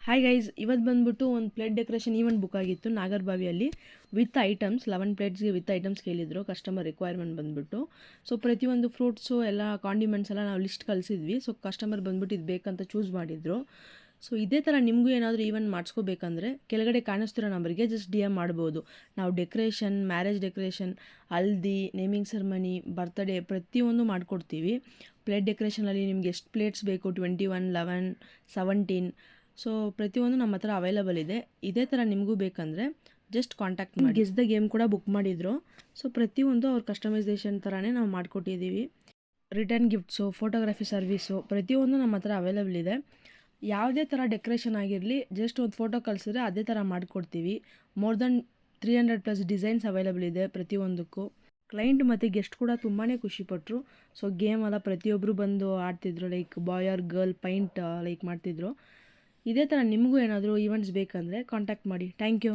Hi guys, ಇವತ್ತು ಬಂದುಬಿಟ್ಟು ಒಂದು ಪ್ಲೇಟ್ ಡೆಕೋರೇಷನ್ ಈವೆಂಟ್ ಬುಕ್ ಆಗಿತ್ತು ನಾಗರಬಾವಿಯಲ್ಲಿ ವಿತ್ ಐಟಮ್ಸ್ 11 ಪ್ಲೇಟ್ಸ್ಗೆ ವಿತ್ ಐಟಮ್ಸ್ ಕೇಳಿದ್ರು ಕಸ್ಟಮರ್ ರಿಕ್ವೈರ್ಮೆಂಟ್ ಬಂದುಬಿಟ್ಟು. ಸೊ ಪ್ರತಿಯೊಂದು ಫ್ರೂಟ್ಸು ಎಲ್ಲ ಕಾಂಡಿಮೆಂಟ್ಸ್ ಎಲ್ಲ ನಾವು ಲಿಸ್ಟ್ ಕಳಿಸಿದ್ವಿ. ಸೊ ಕಸ್ಟಮರ್ ಬಂದುಬಿಟ್ಟು ಇದು ಬೇಕಂತ ಚೂಸ್ ಮಾಡಿದ್ರು. ಸೊ ಇದೇ ಥರ ನಿಮಗೂ ಏನಾದರೂ ಈವೆಂಟ್ ಮಾಡಿಸ್ಕೋಬೇಕಂದ್ರೆ ಕೆಳಗಡೆ ಕಾಣಿಸ್ತಿರೋ ನಂಬರ್ಗೆ ಜಸ್ಟ್ DM ಮಾಡ್ಬೋದು. ನಾವು ಡೆಕೋರೇಷನ್, ಮ್ಯಾರೇಜ್ ಡೆಕೋರೇಷನ್, ಹಲ್ದಿ, ನೇಮಿಂಗ್ ಸೆರ್ಮನಿ, ಬರ್ತ್ಡೇ ಪ್ರತಿಯೊಂದು ಮಾಡಿಕೊಡ್ತೀವಿ. ಪ್ಲೇಟ್ ಡೆಕೋರೇಷನಲ್ಲಿ ನಿಮ್ಗೆ ಎಷ್ಟು ಪ್ಲೇಟ್ಸ್ ಬೇಕು 21, 11, 17. ಸೊ ಪ್ರತಿಯೊಂದು ನಮ್ಮ ಹತ್ರ ಅವೈಲಬಲ್ ಇದೆ. ಇದೇ ಥರ ನಿಮಗೂ ಬೇಕಂದರೆ ಜಸ್ಟ್ ಕಾಂಟ್ಯಾಕ್ಟ್ ಮಾಡಿ. ಗೆಸ್ ದ ಗೇಮ್ ಕೂಡ ಬುಕ್ ಮಾಡಿದ್ರು. ಸೊ ಪ್ರತಿಯೊಂದು ಅವ್ರ ಕಸ್ಟಮೈಸೇಷನ್ ಥರನೇ ನಾವು ಮಾಡಿಕೊಟ್ಟಿದ್ದೀವಿ. ರಿಟರ್ನ್ ಗಿಫ್ಟ್ಸು, ಫೋಟೋಗ್ರಫಿ ಸರ್ವೀಸು ಪ್ರತಿಯೊಂದು ನಮ್ಮ ಹತ್ರ ಅವೈಲಬಲ್ ಇದೆ. ಯಾವುದೇ ಥರ ಡೆಕೋರೇಷನ್ ಆಗಿರಲಿ ಜಸ್ಟ್ ಒಂದು ಫೋಟೋ ಕಳಿಸಿದ್ರೆ ಅದೇ ಥರ ಮಾಡಿಕೊಡ್ತೀವಿ. ಮೋರ್ ದೆನ್ 300+ ಡಿಸೈನ್ಸ್ ಅವೈಲಬಲ್ ಇದೆ ಪ್ರತಿಯೊಂದಕ್ಕೂ. ಕ್ಲೈಂಟ್ ಮತ್ತು ಗೆಸ್ಟ್ ಕೂಡ ತುಂಬಾ ಖುಷಿಪಟ್ಟರು. ಸೊ ಗೇಮ್ ಎಲ್ಲ ಪ್ರತಿಯೊಬ್ಬರು ಬಂದು ಆಡ್ತಿದ್ರು, like boy or girl paint like ಮಾಡ್ತಿದ್ರು. ಇದೇ ಥರ ನಿಮಗೂ ಏನಾದರೂ ಈವೆಂಟ್ಸ್ ಬೇಕಂದರೆ ಕಾಂಟ್ಯಾಕ್ಟ್ ಮಾಡಿ. Thank you.